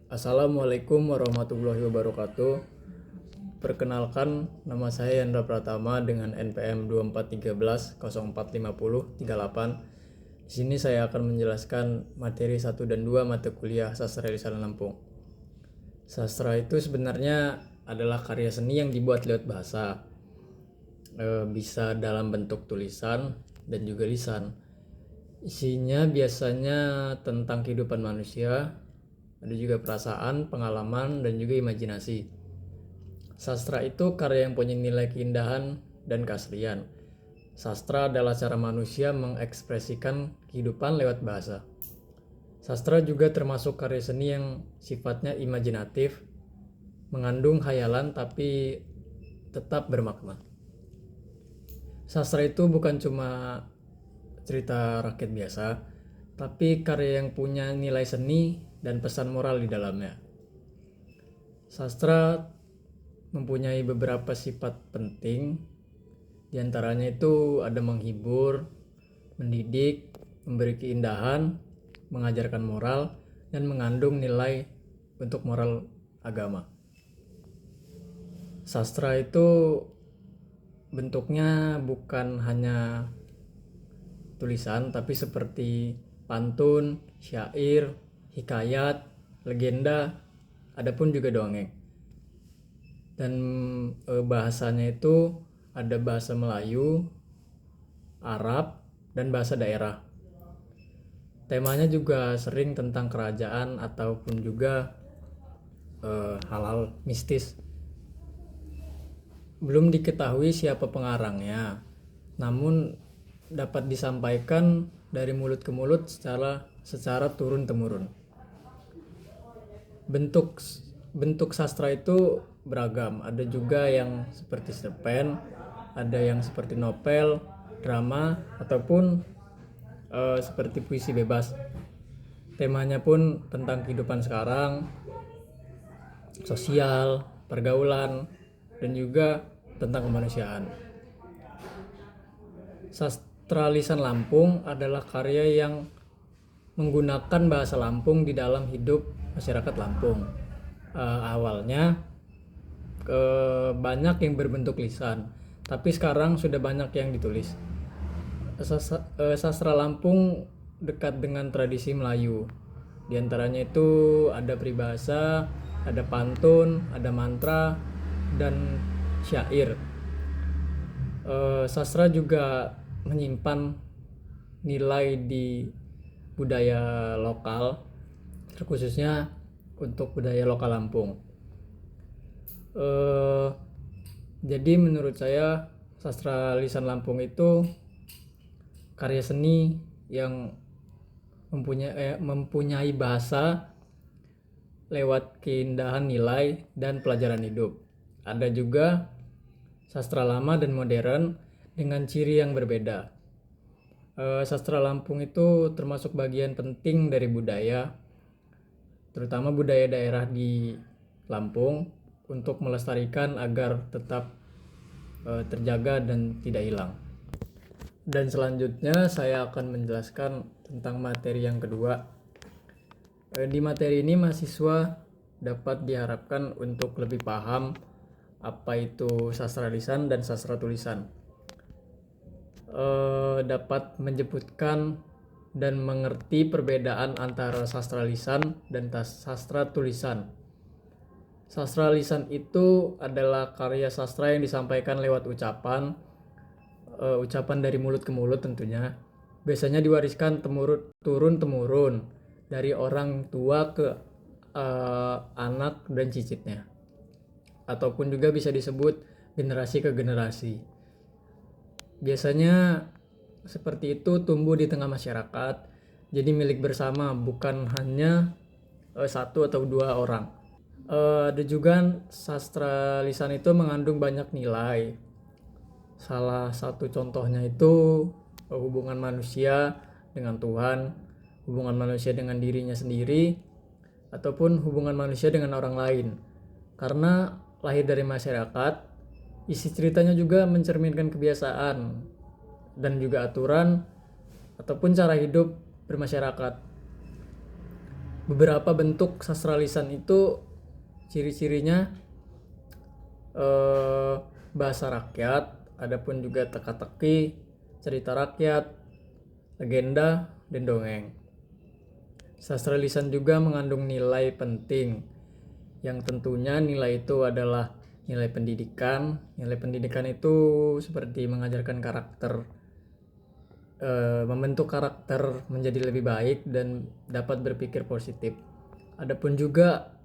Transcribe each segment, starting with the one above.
Assalamualaikum warahmatullahi wabarakatuh. Perkenalkan, nama saya Yandra Pratama dengan NPM 2413045038. Di sini saya akan menjelaskan materi 1 dan 2 mata kuliah Sastra Lisan Lampung. Sastra itu sebenarnya adalah karya seni yang dibuat lewat bahasa. Bisa dalam bentuk tulisan dan juga lisan. Isinya biasanya tentang kehidupan manusia, ada juga perasaan, pengalaman, dan juga imajinasi. Sastra itu karya yang punya nilai keindahan dan keaslian. Sastra adalah cara manusia mengekspresikan kehidupan lewat bahasa. Sastra juga termasuk karya seni yang sifatnya imajinatif, mengandung khayalan tapi tetap bermakna. Sastra itu bukan cuma cerita rakyat biasa, tapi karya yang punya nilai seni dan pesan moral di dalamnya. Sastra mempunyai beberapa sifat penting, diantaranya itu ada menghibur, mendidik, memberi keindahan, mengajarkan moral, dan mengandung nilai untuk moral agama. Sastra itu bentuknya bukan hanya tulisan, tapi seperti pantun, syair, hikayat, legenda, adapun juga dongeng. Dan bahasanya itu ada bahasa Melayu, Arab, dan bahasa daerah. Temanya juga sering tentang kerajaan ataupun juga hal-hal mistis. Belum diketahui siapa pengarangnya, namun dapat disampaikan dari mulut ke mulut secara turun-temurun. Bentuk sastra itu beragam, ada juga yang seperti cerpen, ada yang seperti novel, drama, ataupun seperti puisi bebas. Temanya pun tentang kehidupan sekarang, sosial, pergaulan, dan juga tentang kemanusiaan. Sastra Lisan Lampung adalah karya yang menggunakan bahasa Lampung di dalam hidup masyarakat Lampung. Awalnya banyak yang berbentuk lisan, tapi sekarang sudah banyak yang ditulis. Sastra Lampung dekat dengan tradisi Melayu. Di antaranya itu ada peribahasa, ada pantun, ada mantra, dan syair. Sastra juga menyimpan nilai di budaya lokal, terkhususnya untuk budaya lokal Lampung. Jadi menurut saya Sastra Lisan Lampung itu karya seni yang mempunyai bahasa lewat keindahan nilai dan pelajaran hidup. Ada juga sastra lama dan modern dengan ciri yang berbeda. Sastra Lampung itu termasuk bagian penting dari budaya, terutama budaya daerah di Lampung, untuk melestarikan agar tetap terjaga dan tidak hilang. Dan selanjutnya saya akan menjelaskan tentang materi yang kedua. Di materi ini mahasiswa dapat diharapkan untuk lebih paham apa itu sastra lisan dan sastra tulisan. Dapat menyebutkan dan mengerti perbedaan antara sastra lisan dan sastra tulisan. Sastra lisan itu adalah karya sastra yang disampaikan lewat ucapan dari mulut ke mulut tentunya. Biasanya diwariskan turun-temurun dari orang tua ke anak dan cicitnya, ataupun juga bisa disebut generasi ke generasi. Biasanya seperti itu tumbuh di tengah masyarakat, jadi milik bersama, bukan hanya satu atau dua orang. Ada juga sastra lisan itu mengandung banyak nilai. Salah satu contohnya itu hubungan manusia dengan Tuhan, hubungan manusia dengan dirinya sendiri, ataupun hubungan manusia dengan orang lain. Karena lahir dari masyarakat, isi ceritanya juga mencerminkan kebiasaan dan juga aturan ataupun cara hidup bermasyarakat. beberapa bentuk sastra lisan itu ciri-cirinya bahasa rakyat, adapun juga teka-teki, cerita rakyat, legenda, dan dongeng. Sastra lisan juga mengandung nilai penting, yang tentunya nilai itu adalah nilai pendidikan. Nilai pendidikan itu seperti mengajarkan karakter, membentuk karakter menjadi lebih baik dan dapat berpikir positif. Adapun juga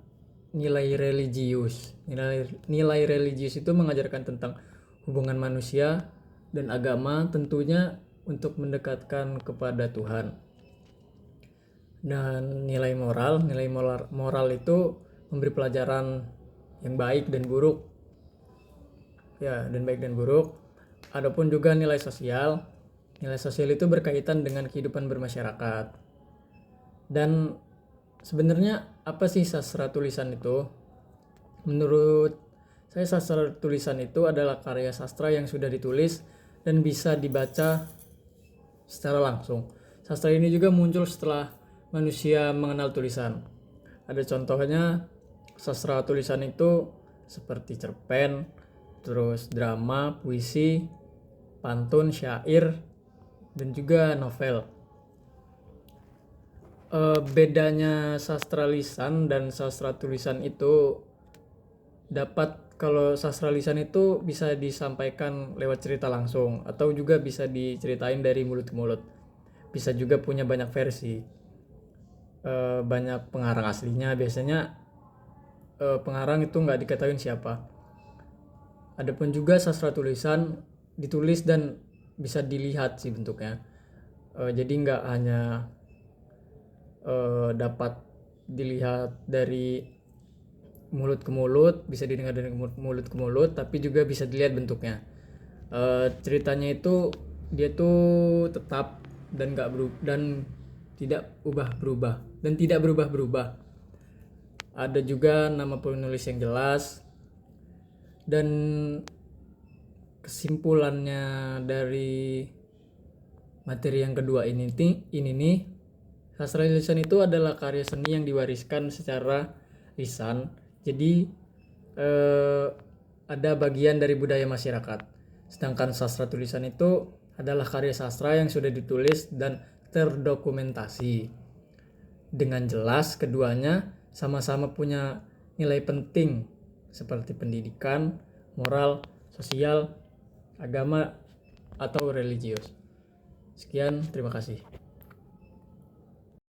nilai religius. Nilai religius itu mengajarkan tentang hubungan manusia dan agama, tentunya untuk mendekatkan kepada Tuhan. Dan nilai moral itu memberi pelajaran yang baik dan buruk. Ya, dan baik dan buruk. Adapun juga nilai sosial. Nilai sosial itu berkaitan dengan kehidupan bermasyarakat. Dan sebenarnya apa sih sastra tulisan itu? Menurut saya sastra tulisan itu adalah karya sastra yang sudah ditulis dan bisa dibaca secara langsung. Sastra ini juga muncul setelah manusia mengenal tulisan. Ada contohnya sastra tulisan itu seperti cerpen, terus drama, puisi, pantun, syair, dan juga novel. Bedanya sastra lisan dan sastra tulisan itu kalau sastra lisan itu bisa disampaikan lewat cerita langsung atau juga bisa diceritain dari mulut ke mulut. Bisa juga punya banyak versi, banyak pengarang aslinya. Biasanya pengarang itu nggak diketahui siapa. Adapun juga sastra tulisan ditulis dan bisa dilihat sih bentuknya. Jadi nggak hanya dapat dilihat dari mulut ke mulut, bisa didengar dari mulut ke mulut, tapi juga bisa dilihat bentuknya. Ceritanya itu dia tuh tetap dan tidak berubah-berubah. Ada juga nama penulis yang jelas. Dan kesimpulannya dari materi yang kedua ini nih, sastra lisan itu adalah karya seni yang diwariskan secara lisan. Jadi ada bagian dari budaya masyarakat. Sedangkan sastra tulisan itu adalah karya sastra yang sudah ditulis dan terdokumentasi. Dengan jelas keduanya sama-sama punya nilai penting seperti pendidikan, moral, sosial, agama, atau religius. Sekian, terima kasih.